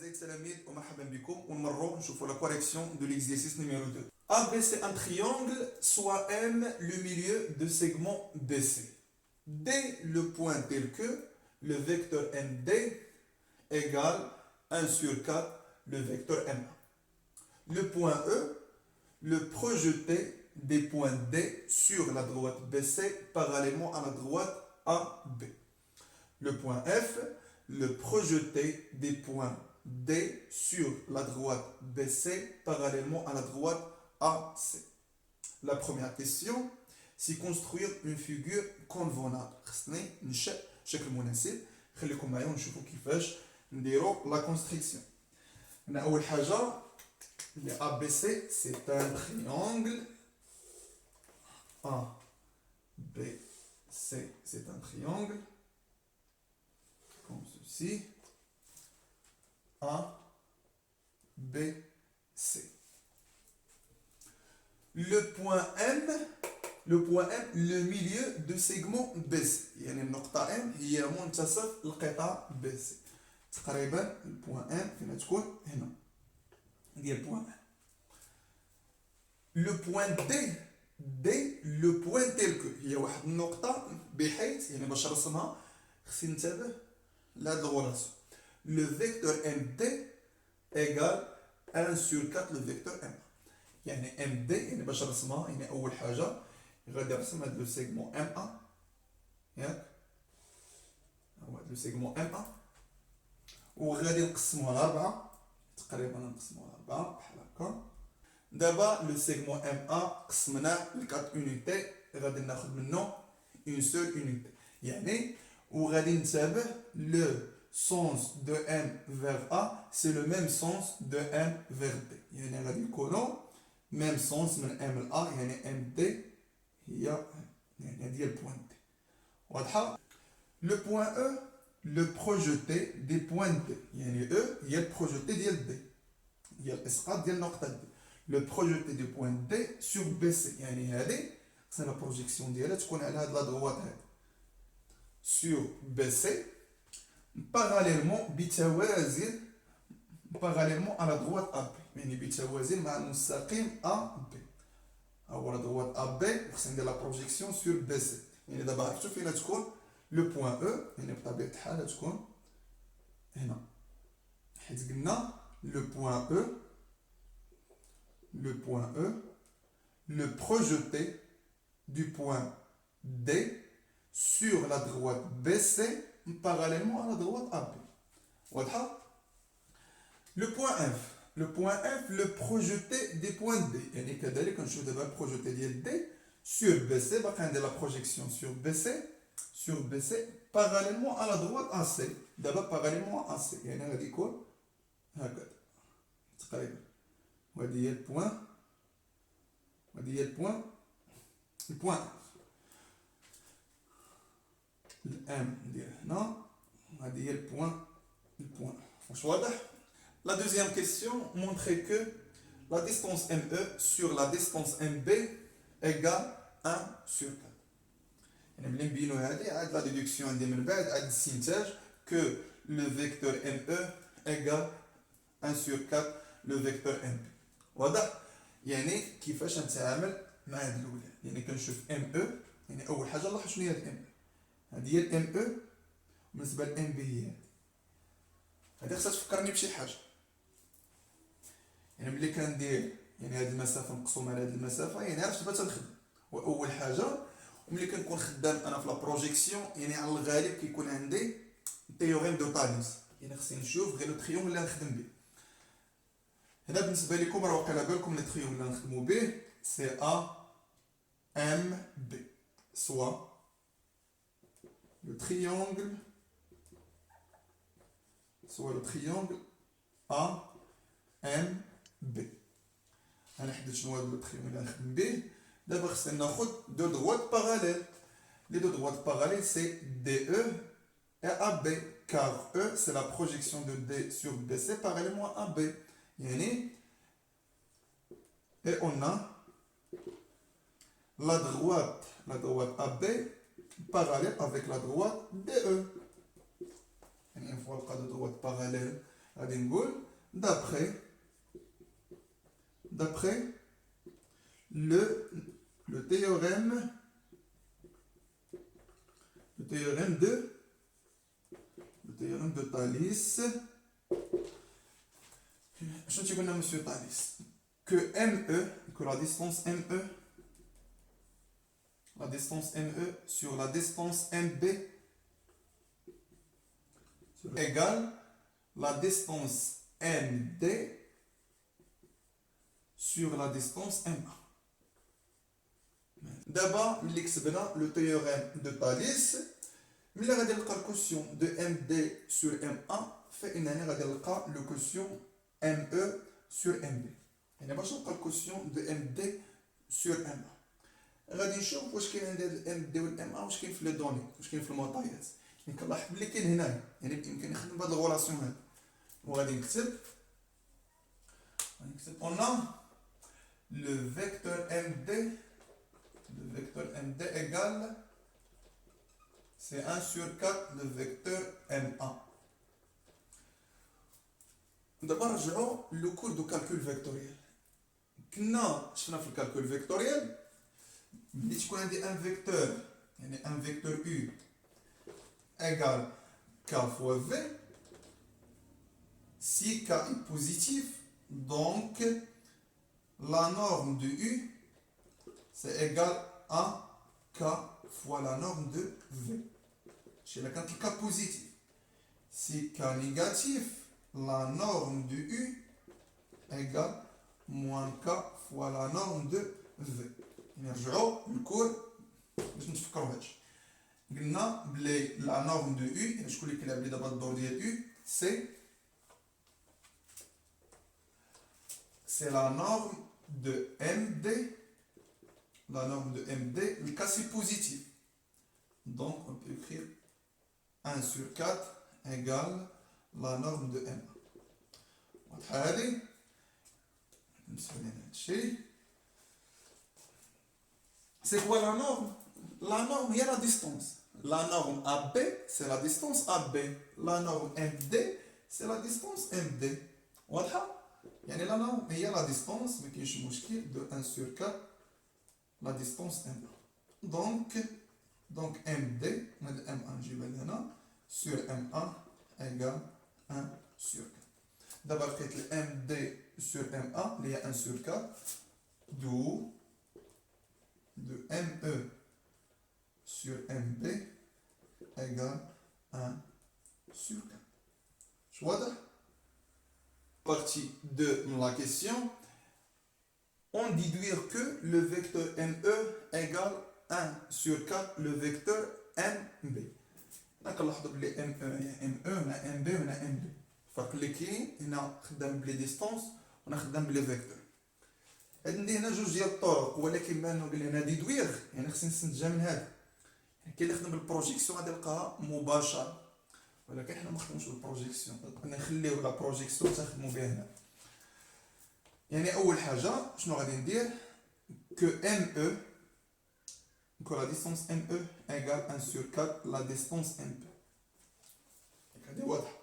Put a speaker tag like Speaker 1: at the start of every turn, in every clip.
Speaker 1: أعزائي التلاميذ ومرحبا بكم ونمروا نشوفوا la correction de l'exercice numéro 2. AB c'est un triangle, soit M le milieu de segment BC. D le point tel que le vecteur MD égale 1 sur 4 le vecteur M1. Le point E, le projeté des points D sur la droite BC parallèlement à la droite AB. Le point F, le projeté des points D sur la droite BC parallèlement à la droite AC. La première question, c'est construire une figure convenable. خصني ننشئ شكل مناسب. خليكم معايا ونشوفوا كيفاش نديروا la construction. هنا أول حاجة le ABC c'est un triangle. ABC c'est un triangle comme ceci. A, B, C. Le point M, le milieu de segment BC. يعني النقطة M هي منتصف القطاع BC. تقريبا البوان M فين تكون هنا. ديال البوان M. Le point D, le point tel que هي واحد النقطة بحيث يعني باش نرسمها خصني ننتبه لهاد الغولاسيون. Le vecteur MD égale 1 sur 4 le vecteur M. يعني MD يعني باش نرسمها يعني أول حاجة غادي نرسم هاد لو سيغمون M1 ياك هو هاد لو سيغمون M1 وغادي نقسموه على 4 تقريبا نقسموه على 4 بحال هكا. دابا لو سيغمون M1 قسمناه ل 4 يونيتي غادي ناخد منه اون سول يونيتي يعني وغادي نتابع لو sens de M vers A, c'est le même sens de M vers D. يعني غادي يكونوا même sens من M ل A يعني MD هي يعني ديال البوان D. واضحة؟ Le point E, le projeté des points D. يعني E هي البروجيتي ديال D. هي الإسقاط ديال النقطة D. Le projeté des points D sur BC. يعني هذه خصنا لا بروجيكسيون ديالها تكون على هاد لا دروات هادي. Sur BC parallèlement à la droite AB يعني بيتوازن مع المستقيم AB أو la droite AB وخصنا ندير la projection sur BC يعني دابا عرفتو فين تكون لو بوان E يعني بطبيعة الحال تكون هنا حيت قلنا لو بوان E le projeté du point D sur la droite BC parallèlement à la droite AB. واضحة؟ Le point F, le projeté des points D. يعني كذلك نشوف دابا البروجيتي ديال D sur BC باقي عندي la projection sur BC parallèlement à la droite AC. دابا parallèlement à AC يعني غادي يكون هكذا تقريبا. وهذه هي البوان البوان الام ندير هنا هذه هي البوان واش واضح. La deuxième question montrer que la distance ME sur la distance MB égale 1 sur 4. يعني ملي نبينو هذه عاد لا ديدكسيون عندي من بعد عاد الاستنتاج que le vecteur ME égale 1 sur 4 le vecteur MB. واضح يعني كيفاش نتعامل مع هاد الاولى يعني كنشوف ME يعني اول حاجه لاحظ شنو هي هاد ME هذه هي الام او بالنسبه للام بي هي هذه خصها تفكرني بشي حاجه يعني ملي كندير يعني هذه المسافه مقسومه على هذه المسافه يعني عرفت باش تنخدم واول حاجه وملي كنكون خدام انا في لا بروجيكسيون يعني على الغالب كيكون عندي تيوريم دو تاليس يعني خصني نشوف غير لو تريون اللي نخدم به هنا بالنسبه لكم راه واقيلا بالكم لو تريون اللي نخدموا به سي ا ام بي سوا le triangle AMB. غنحدد شنو هذا لو تريونغل اللي غنخدم به دابا خصنا ناخذ دو droites parallèles. Les deux droites parallèles c'est DE et AB car E c'est la projection de D sur BC parallèlement à AB. يعني et on a la droite AB parallèle avec la droite DE. يعني une fois le cas de droite parallèle غادي نقول d'après le théorème de Thalès. Je ne sais pas, monsieur Thalès, que ME, que la distance ME sur la distance MB égale la distance MD sur la distance MA. D'abord, ملي كتبنا le théorème de Thalès, ملي غادي نلقى الكوسيون de MD sur MA فإنني غادي نلقى le quotient ME sur MB. يعني باش نلقى الكوسيون de MD sur MA غادي نشوف واش كاين عندي ال MD وال MA واش كاين في لي دوني واش كاين في المعطيات. يعني كنلاحظ بلي كاين هنايا، يعني بإمكاني نخدم بهاد الغولاسيون هادي وغادي نكتب on a le vecteur MD égale c'est 1 sur 4 le vecteur MA. دابا نرجعو لو كور دو كالكول فيكتوريال. كنا شفنا في الكالكول فيكتوريال ملي تكون عندي ان فيكتور يعني ان فيكتور U égale K fois V. Si K est positif, donc la norme de U c'est égal à K fois la norme de V. Chez la quand le K positif. Si K négatif, la norme de U égale moins K fois la norme de V. نرجعو للكور باش نتفكرو هادشي. قلنا بلي لا نورم دو U يعني شكون اللي كيلعب لي دابا الدور ديال U c'est la norme de MD. La norme de MD, le cas c'est positif. Donc on peut écrire 1 sur 4 égale la norme de M. هذه نسوي هادشي. C'est quoi la norme? La norme, il y a la distance. La norme AB, c'est la distance AB. La norme MD, c'est la distance MD. واضحة؟ يعني la norme, il y a la distance, ما كاينش مشكل de 1 sur 4 la distance M1. Donc MD, M1 نجيبها لهنا sur M1 égale 1 sur 4. D'abord, le MD sur M1, il y a 1 sur 4, d'où de ME sur MB égale 1 sur 4. Je vois là? Partie de la question, on déduire que le vecteur ME égale 1 sur 4 le vecteur MB. نلاحظوا بلي ME هي ME ولا MB ولا MB. الفرق اللي كاين هنا خدام بلي ديستونس وهنا خدام بلي فيكتور. عندي هنا جوج ديال الطرق ولكن بما انه قال لي هنا ديدويغ يعني خصني نستنتجها من هذا. كاين اللي خدم بالبروجيكسيون غادي نلقاها مباشره ولكن حنا ما خدموش بالبروجيكسيون نخليو لا بروجيكسيون تخدموا بها هنا. يعني اول حاجه شنو غادي ندير que ME que la distance ME égale 1 sur 4 la distance MB. هذه واضحه.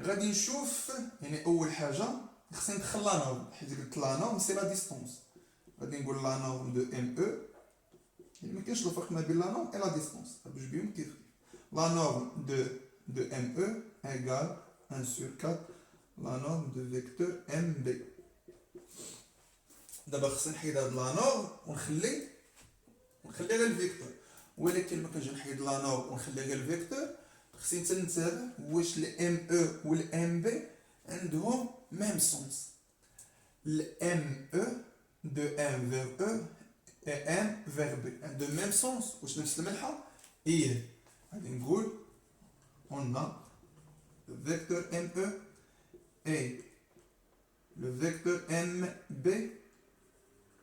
Speaker 1: غادي نشوف يعني اول حاجه خصني ندخل لا نورم حيت قلت لا نورم سي لا ديستونس. غادي نقول لا نورم دو ام او يعني ما كاينش الفرق ما بين لا نورم و لا ديستونس باش بيهم كيف لا نورم دو ام او ايغال 1 sur 4 لا نورم دو فيكتور ام بي. دابا خصني نحيد هاد لا نورم ونخلي غير الفيكتور ولكن ما كنجي نحيد لا نورم ونخلي غير الفيكتور خصني نتبع واش الام او والام بي عندهم même sens. Le ME de M vers E et M vers B. De même sens. واش نفس الملحة؟ إيه. غادي نقول on a le vecteur ME et le vecteur MB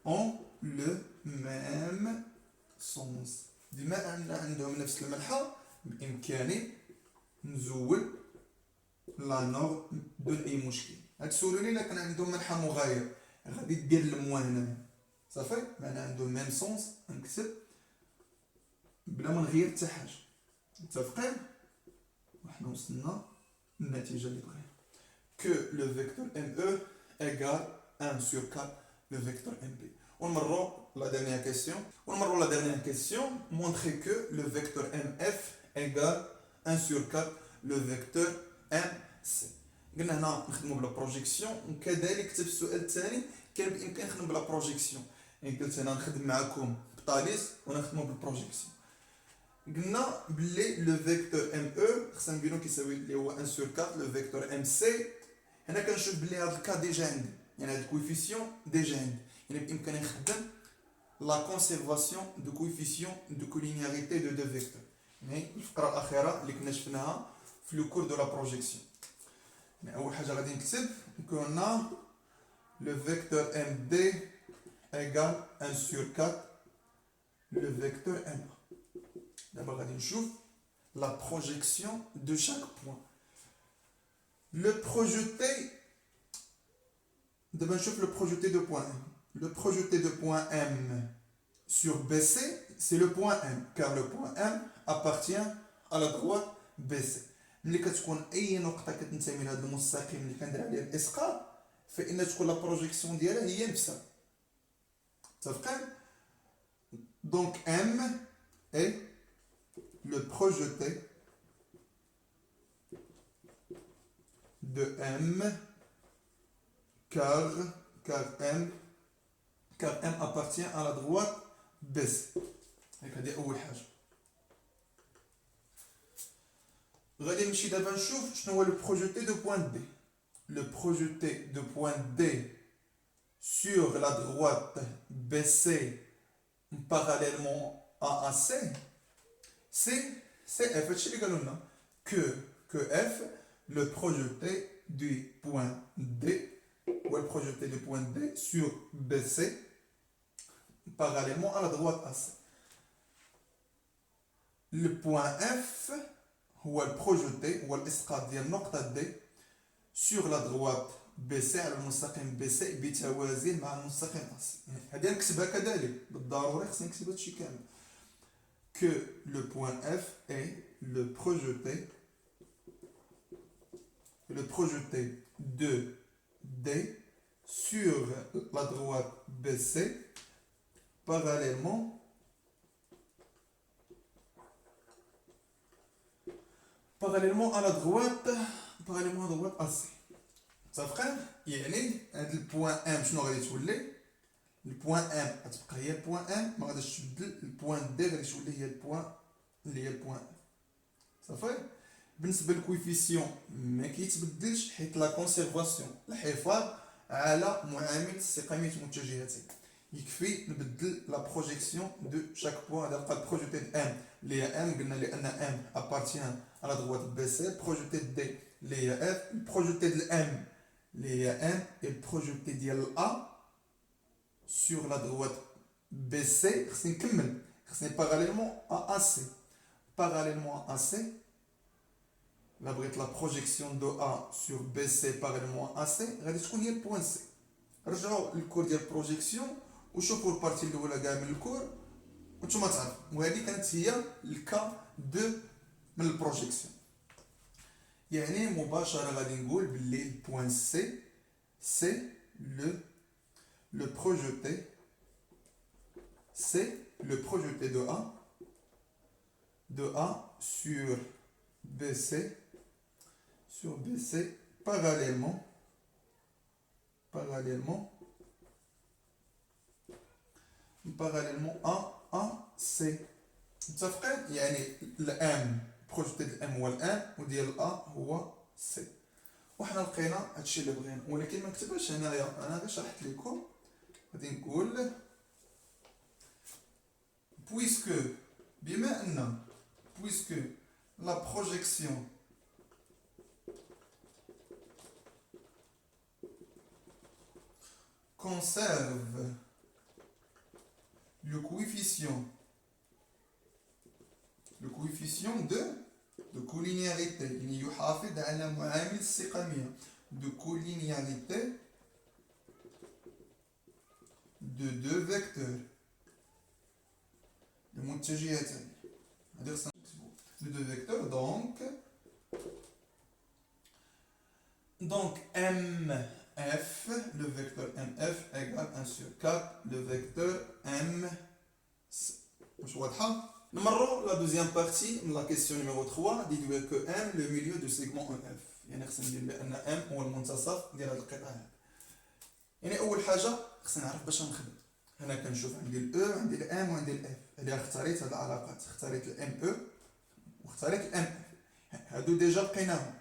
Speaker 1: ont le même sens. بما أن عندهم نفس الملحة بإمكاني نزول لا نورم بدون أي مشكل. هتسولوني الا كان عندهم منحى مغاير غادي دير الموا هنا صافي معناها عندهم ميم سونس نكتب بلا ما نغير حتى حاجه. متفقين وحنا وصلنا للنتيجه اللي بغينا. que le vecteur ME égale 1 sur 4 le vecteur MP. On me la dernière question. La dernière question. Montrer que le vecteur MF égale 1 sur 4 le vecteur MC. قلنا هنا نخدموا بلا بروجيكسيون وكذلك حتى في السؤال الثاني كان بامكان نخدم بلا بروجيكسيون. يعني قلت انا نخدم معكم بطاليس ونخدموا بالبروجيكسيون. قلنا بلي لو فيكتور ام او خصنا نديرو كيساوي اللي هو 1 سور 4 لو فيكتور ام سي. هنا كنشوف بلي هذا الكا ديجا عندي، يعني هذا الكويفيسيون ديجا عندي، يعني بامكاني نخدم لا كونسيرفاسيون دو كويفيسيون دو كولينياريتي دو دو فيكتور. يعني الفقره الاخيره اللي كنا شفناها في لو كور دو لا بروجيكسيون. يعني اول حاجه غادي نكتب كنا لو فيكتور ام دي égale 1 sur 4 le vecteur M. D'abord, on va voir la projection de chaque point. Le projeté, le projeté de point M. Le projeté de point M sur BC, c'est le point M, car le point M appartient à la droite BC. ملي كتكون اي نقطه كتنتمي لهذا المستقيم اللي كندير عليه الاسقاط فان تكون لا بروجيكسيون ديالها هي نفسها. متفقين؟ Donc M est le projeté de M car M appartient à la droite BC. هذه أول حاجة. غادي نمشي دابا نشوف شنو هو le projeté de point D. Le projeté de point D sur la droite BC parallèlement à AC, c'est F. Que F, le projeté du point D, ou le projeté du point D sur BC parallèlement à la droite AC. Le point F هو البروجيتي هو الاسقاط ديال نقطة D sur la droite BC على المستقيم BC بتوازي مع المستقيم AC. هذه نكتبها كذلك بالضروري خصني نكتب هادشي كامل. Que le point F est le projeté de D sur la droite BC parallèlement à la droite AC. صافي؟ يعني هذا البوان ام شنو غادي تولي؟ البوان ام غتبقى هي البوان ام، ما غاديش تبدل. البوان دي غادي تولي هي البوان اللي هي البوان ام. صافي؟ بالنسبه للكويفيسيون ما كيتبدلش حيت لا كونسيرفاسيون الحفاظ على معامل استقاميه المتجهتين. يكفي نبدل لا بروجيكسيون دو شاك بوان. هذا بقى البروجيتي د ام اللي هي ام، قلنا لان ام ابارتيان على droite BC. البروجيتي دي اللي هي اف. البروجيتي د ام اللي هي ام. البروجيتي ديال A sur la droite BC خصني نكمل، خصني parallèlement à AC. Parallèlement à AC la بغيت la projection de A sur BC parallèlement à AC غادي تكون هي البوان سي. رجعوا للكور ديال البروجيكسيون وشوفوا البارتي الاولى كاع من الكور وانتم تعرفوا، وهذه كانت هي الكا دو من البروجيكسيون. يعني مباشره غادي نقول باللي البوان سي سي le projeté de A sur BC parallèlement à AC. متفقين؟ يعني الام بروجيتي ديال الام هو الان وديال A هو C. وحنا لقينا هادشي اللي بغينا، ولكن ما نكتبهاش هنايا، انا غير شرحت لكم. غادي نقول puisque la projection conserve le coefficient de collinéarité. يعني يحافظ على معامل السقامية de collinéarité de deux vecteurs المتجهتين. هذه خصنا نكتبو de deux vecteurs. Donc Donc MF, le vecteur MF égale 1 sur 4, le vecteur M. مش واضحة؟ نمروا la deuxième partie de la question numéro 3 déduire que M le milieu du segment EF. يعني خصنا ندير بأن M هو المنتصف ديال هذا القطع هذا. يعني أول حاجة خصنا نعرف باش نخدم. هنا كنشوف عندي ال E وعندي ال M وعندي ال F. هنا اختاريت هاد العلاقات، اختاريت ال ME واختاريت ال MF. هادو ديجا لقيناهم.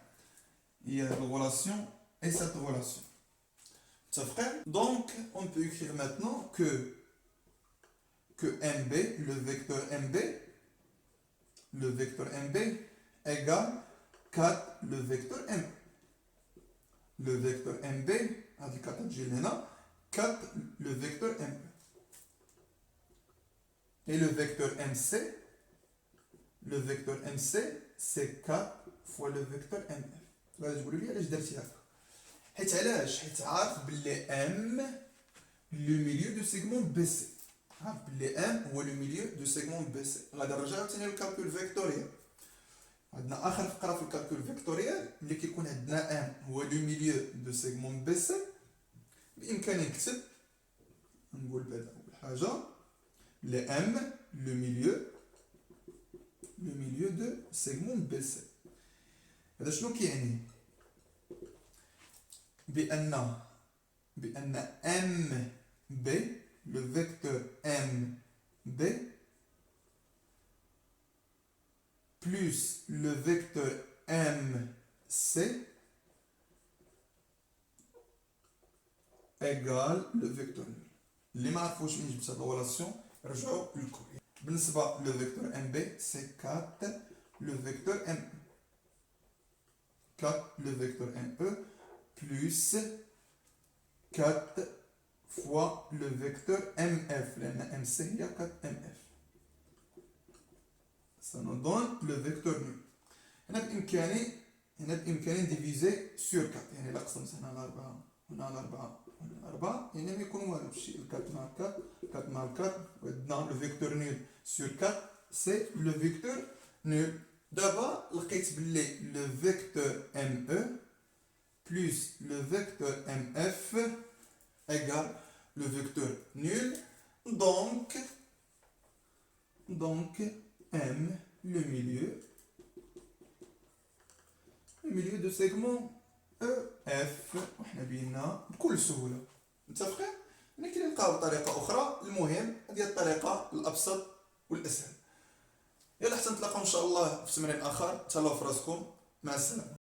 Speaker 1: هي la relation et cette relation. Donc, on peut écrire maintenant que MB, le vecteur MB égale 4 le vecteur M. Le vecteur MB, avec 4 le vecteur M. Et le vecteur MC, c'est 4 fois le vecteur MF. غادي تقولوا لي علاش درتي هكا؟ حيت علاش؟ حيت عارف بلي M لو ميليو دو سيغمون بي سي. عارف بلي M هو لو ميليو دو سيغمون بي سي. غادي نرجعو ثاني للكالكول فيكتوريال. عندنا اخر فقره في الكالكول فيكتوريال ملي كيكون عندنا M هو لو ميليو دو سيغمون بي سي بامكاني نكتب نقول بعدا اول حاجه لي M لو ميليو دو سيغمون بي سي. هذا شنو كيعني؟ بأن ام بي لو فيكتور ام بي بلس لو فيكتور ام سي ايغال لو فيكتور نول. اللي ما عرفوش منين جبت هاد الريلاسيون رجعوا للكور. بالنسبه لو فيكتور ام بي سي 4 لو فيكتور ام 4 le vecteur ME plus 4 fois le vecteur MF. لأن MC هي 4 MF. Ça nous donne le vecteur nul. هنا بإمكاني diviser sur 4. يعني إلا قسمت هنا على 4 هنا على 4 هنا على 4 يعني ما يكون والو شي 4 مع 4 4 مع 4 وعندنا le vecteur nul sur 4 c'est le vecteur nul. دابا لقيت بلي لو فيكتور ام او بلس لو فيكتور ام اف ايغال لو فيكتور نول. دونك ام لو ميليو دو سيغمون او اف. وحنا بينا بكل سهوله. متفقين؟ ممكن نلقاو بطريقه اخرى، المهم هذه الطريقه الابسط والاسهل. يلا حتى نتلاقاو ان شاء الله في تمرين اخر. تهلاو في راسكم، مع السلامه.